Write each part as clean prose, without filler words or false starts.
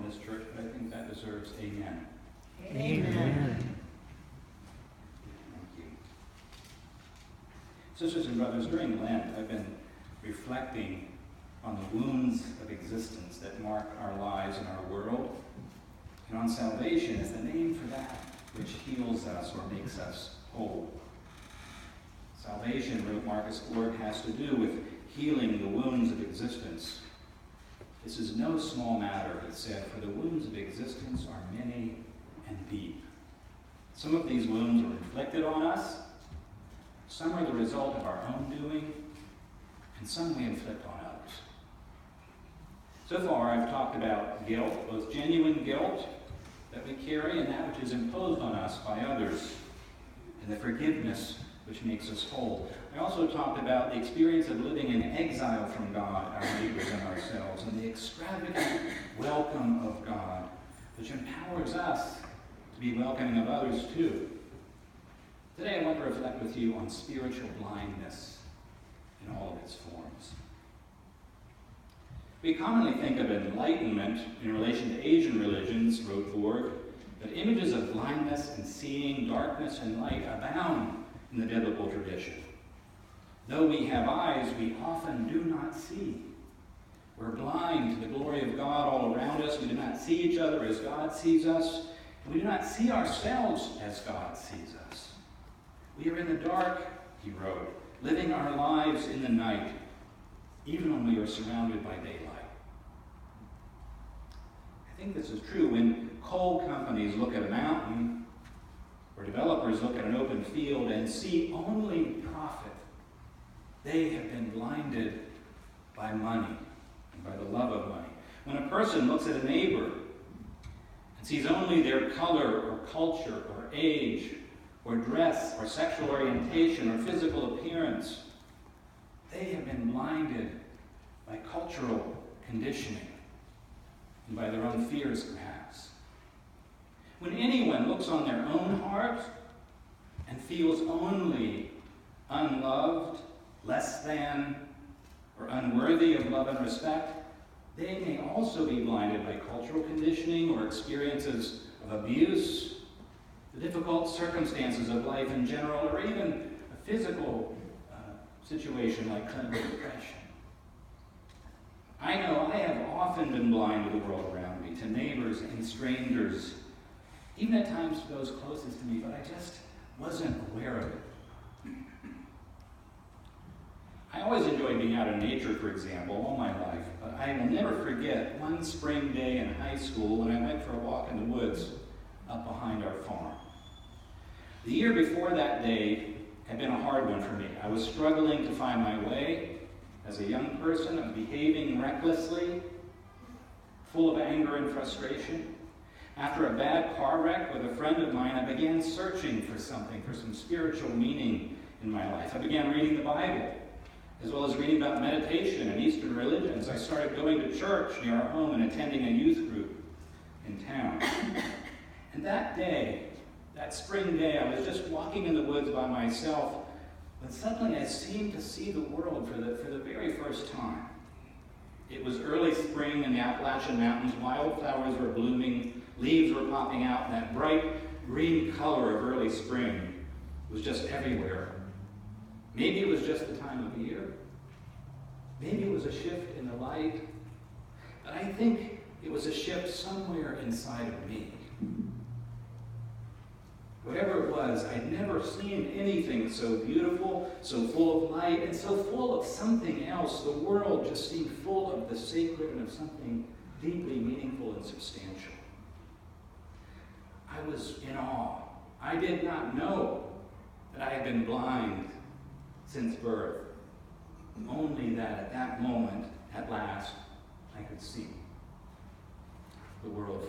in this church, but I think that deserves amen. Amen. Thank you. Sisters and brothers, during Lent, I've been reflecting on the wounds of existence that mark our lives and our world, and on salvation as the name for that which heals us or makes us whole. Salvation, wrote Marcus Ford, has to do with healing the wounds of existence. This is no small matter, it said, for the wounds of existence are many and deep. Some of these wounds are inflicted on us, some are the result of our own doing, and some we inflict on others. So far, I've talked about guilt, both genuine guilt that we carry and that which is imposed on us by others, and the forgiveness which makes us whole. I also talked about the experience of living in exile from God, our neighbors, and ourselves, and the extravagant welcome of God, which empowers us to be welcoming of others too. Today I want to reflect with you on spiritual blindness in all of its forms. We commonly think of enlightenment in relation to Asian religions, wrote Ford, but images of blindness and seeing, darkness and light abound in the biblical tradition. Though we have eyes, we often do not see. We're blind to the glory of God all around us. We do not see each other as God sees us. And we do not see ourselves as God sees us. We are in the dark, he wrote, living our lives in the night, even when we are surrounded by daylight. I think this is true when coal companies look at a mountain, or developers look at an open field and see only profit. They have been blinded by money and by the love of money. When a person looks at a neighbor and sees only their color or culture or age or dress or sexual orientation or physical appearance, they have been blinded by cultural conditioning and by their own fears, perhaps. When anyone looks on their own heart and feels only unloved, less than, or unworthy of love and respect, they may also be blinded by cultural conditioning or experiences of abuse, the difficult circumstances of life in general, or even a physical situation like clinical depression. I know I have often been blind to the world around me, to neighbors and strangers, even at times to those closest to me, but I just wasn't aware of it. I always enjoyed being out in nature, for example, all my life, but I will never forget one spring day in high school when I went for a walk in the woods up behind our farm. The year before that day had been a hard one for me. I was struggling to find my way as a young person. I was behaving recklessly, full of anger and frustration. After a bad car wreck with a friend of mine, I began searching for something, for some spiritual meaning in my life. I began reading the Bible, as well as reading about meditation and Eastern religions. I started going to church near our home and attending a youth group in town. And that day, that spring day, I was just walking in the woods by myself, when suddenly I seemed to see the world for the very first time. It was early spring in the Appalachian Mountains. Wildflowers were blooming, leaves were popping out, and that bright green color of early spring was just everywhere. Maybe it was just the time of year. Maybe it was a shift in the light. But I think it was a shift somewhere inside of me. Whatever it was, I'd never seen anything so beautiful, so full of light, and so full of something else. The world just seemed full of the sacred and of something deeply meaningful and substantial. I was in awe. I did not know that I had been blind since birth. Only that at that moment, at last, I could see the world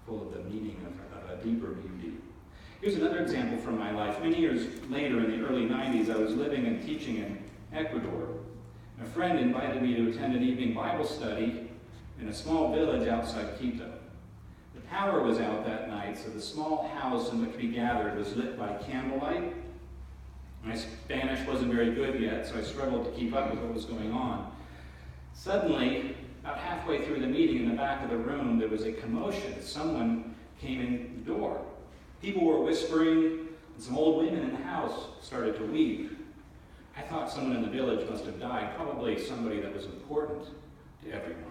full of the meaning of a deeper beauty. Here's another example from my life. Many years later, in the early 90s, I was living and teaching in Ecuador. A friend invited me to attend an evening Bible study in a small village outside Quito. The power was out that night, so the small house in which we gathered was lit by candlelight. My Spanish wasn't very good yet, so I struggled to keep up with what was going on. Suddenly, about halfway through the meeting in the back of the room, there was a commotion as someone came in the door. People were whispering, and some old women in the house started to weep. I thought someone in the village must have died, probably somebody that was important to everyone.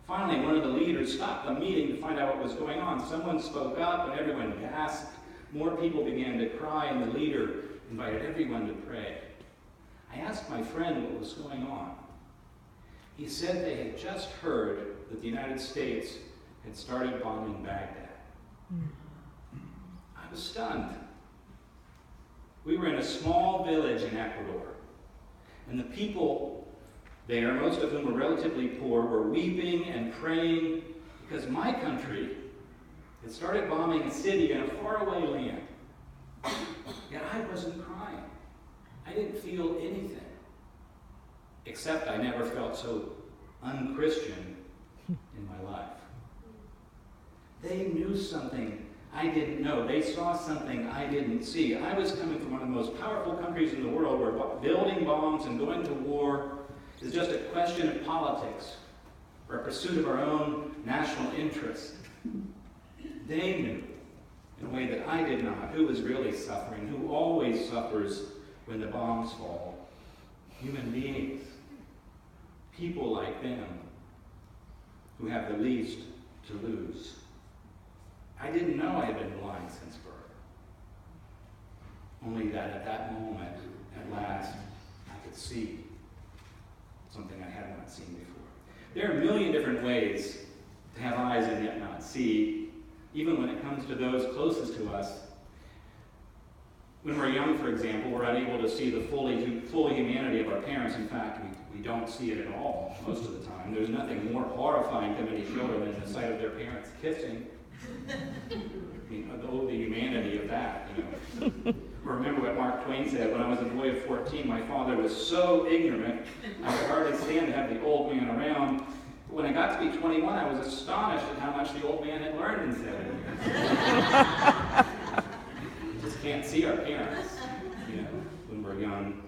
Finally, one of the leaders stopped the meeting to find out what was going on. Someone spoke up, and everyone gasped. More people began to cry, and the leader invited everyone to pray. I asked my friend what was going on. He said they had just heard that the United States had started bombing Baghdad. I was stunned. We were in a small village in Ecuador, and the people there, most of whom were relatively poor, were weeping and praying because my country had started bombing a city in a faraway land. Yet I wasn't crying. I didn't feel anything. Except I never felt so unchristian in my life. They knew something I didn't know. They saw something I didn't see. I was coming from one of the most powerful countries in the world where building bombs and going to war is just a question of politics or a pursuit of our own national interest. They knew, in a way that I did not, who was really suffering, who always suffers when the bombs fall. Human beings. People like them who have the least to lose. I didn't know I had been blind since birth. Only that at that moment, at last, I could see something I had not seen before. There are a million different ways to have eyes and yet not see, even when it comes to those closest to us. When we're young, for example, we're unable to see the full humanity of our parents. In fact, we don't see it at all most of the time. There's nothing more horrifying to many children than the sight of their parents kissing. I mean, the humanity of that, Remember what Mark Twain said, when I was a boy of 14, my father was so ignorant, I could hardly stand to have the old man around. But when I got to be 21, I was astonished at how much the old man had learned in 7 years. We just can't see our parents, when we're young.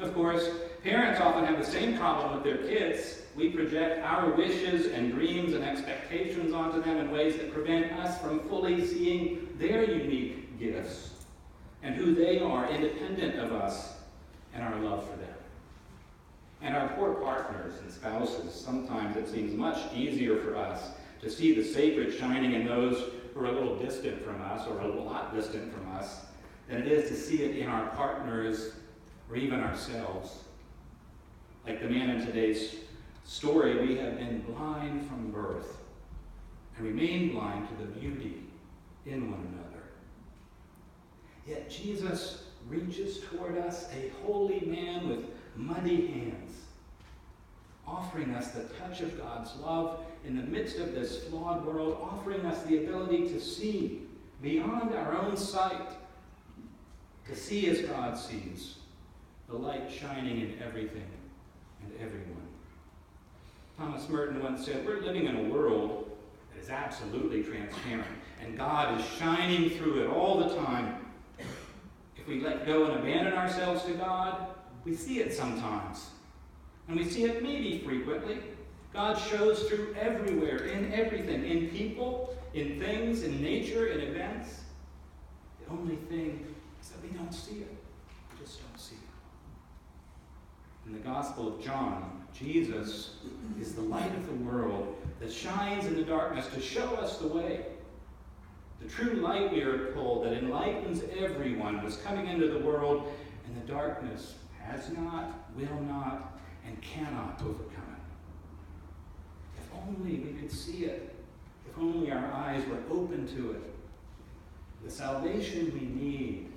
Of course, parents often have the same problem with their kids. We project our wishes and dreams and expectations onto them in ways that prevent us from fully seeing their unique gifts and who they are, independent of us and our love for them. And our poor partners and spouses, sometimes it seems much easier for us to see the sacred shining in those who are a little distant from us or a lot distant from us than it is to see it in our partners or even ourselves. Like the man in today's story, we have been blind from birth and remain blind to the beauty in one another. Yet Jesus reaches toward us, a holy man with muddy hands, offering us the touch of God's love in the midst of this flawed world, offering us the ability to see beyond our own sight, to see as God sees, the light shining in everything and everyone. Thomas Merton once said, we're living in a world that is absolutely transparent, and God is shining through it all the time. If we let go and abandon ourselves to God, we see it sometimes. And we see it maybe frequently. God shows through everywhere, in everything, in people, in things, in nature, in events. The only thing is that we don't see it. We just don't see it. In the Gospel of John, Jesus is the light of the world that shines in the darkness to show us the way. The true light, we are told, that enlightens everyone was coming into the world, and the darkness has not, will not, and cannot overcome it. If only we could see it. If only our eyes were open to it. The salvation we need,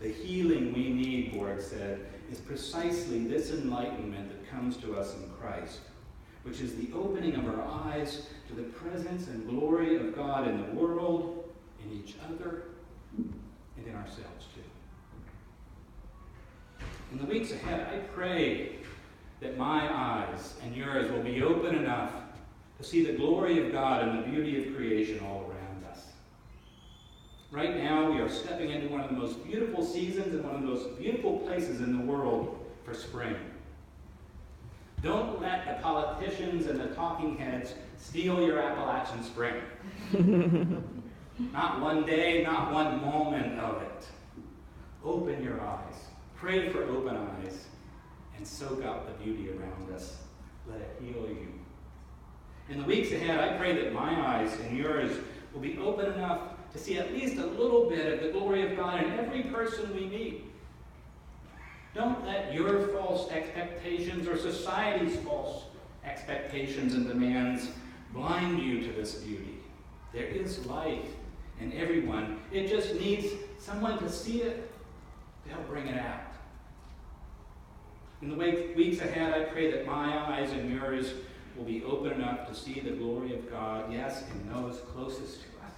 the healing we need, Borg said, is precisely this enlightenment that comes to us in Christ, which is the opening of our eyes to the presence and glory of God in the world, in each other, and in ourselves too. In the weeks ahead, I pray that my eyes and yours will be open enough to see the glory of God and the beauty of creation all around us. Right now, we are stepping into one of the most beautiful seasons and one of the most beautiful places in the world for spring. Don't let the politicians and the talking heads steal your Appalachian Spring. Not one day, not one moment of it. Open your eyes. Pray for open eyes. And soak up the beauty around us. Let it heal you. In the weeks ahead, I pray that my eyes and yours will be open enough to see at least a little bit of the glory of God in every person we meet. Don't let your false expectations or society's false expectations and demands blind you to this beauty. There is light in everyone. It just needs someone to see it to help bring it out. In the weeks ahead, I pray that my eyes and yours will be open enough to see the glory of God, yes, in those closest to us.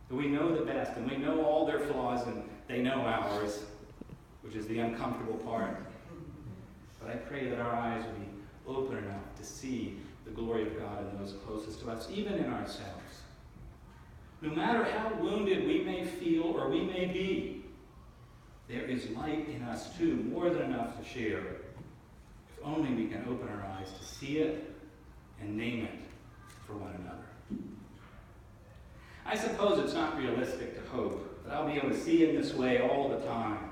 That we know the best, and we know all their flaws, and they know ours, which is the uncomfortable part. But I pray that our eyes will be open enough to see the glory of God in those closest to us, even in ourselves. No matter how wounded we may feel or we may be, there is light in us too, more than enough to share. If only we can open our eyes to see it and name it for one another. I suppose it's not realistic to hope that I'll be able to see in this way all the time.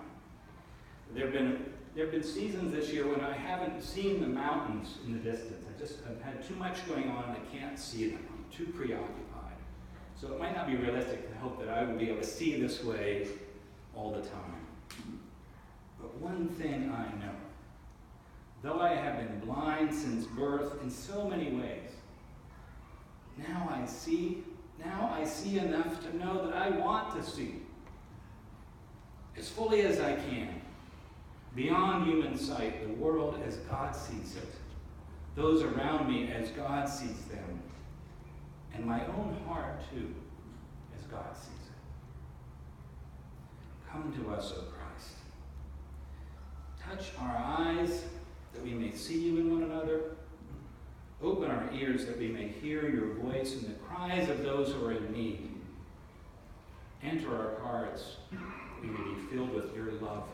There have been seasons this year when I haven't seen the mountains in the distance. I've had too much going on and I can't see them. I'm too preoccupied. So it might not be realistic to hope that I will be able to see this way all the time. But one thing I know, though I have been blind since birth in so many ways, now I see enough to know that I want to see as fully as I can, beyond human sight, the world as God sees it, those around me as God sees them, and my own heart too, as God sees it. Come to us, O Christ. Touch our eyes that we may see you in one another. Open our ears that we may hear your voice and the cries of those who are in need. Enter our hearts that we may be filled with your love